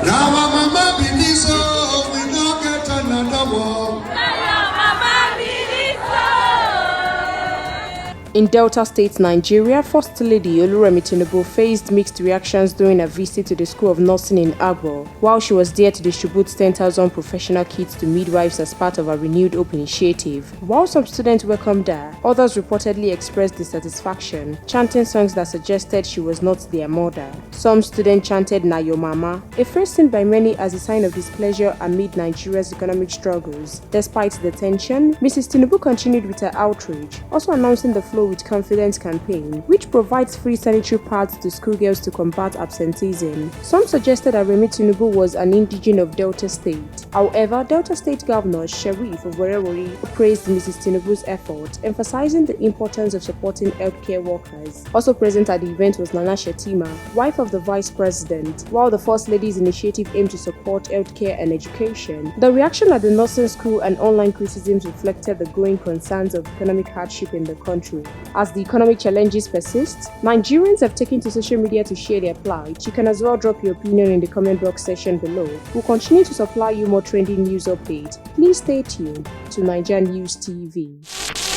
Now mama believe so, we don't get another one. In Delta State, Nigeria, First Lady Remi Tinubu faced mixed reactions during a visit to the School of Nursing in Agbo, while she was there to distribute 10,000 professional kits to midwives as part of a renewed Hope initiative. While some students welcomed her, others reportedly expressed dissatisfaction, chanting songs that suggested she was not their mother. Some students chanted "Na your mama," a phrase seen by many as a sign of displeasure amid Nigeria's economic struggles. Despite the tension, Mrs. Tinubu continued with her outreach, also announcing the Flow with Confidence campaign, which provides free sanitary pads to schoolgirls to combat absenteeism. Some suggested that Remi Tinubu was an indigene of Delta State. However, Delta State Governor Sheriff of Werewori praised Mrs. Tinubu's effort, emphasizing the importance of supporting healthcare workers. Also present at the event was Nana Shetima, wife of the Vice President. While the First Lady's initiative aimed to support healthcare and education, the reaction at the nursing school and online criticisms reflected the growing concerns of economic hardship in the country. As the economic challenges persist, Nigerians have taken to social media to share their plight. You can as well drop your opinion in the comment box section below. We'll continue to supply you more trending news updates. Please stay tuned to NaijaNews TV.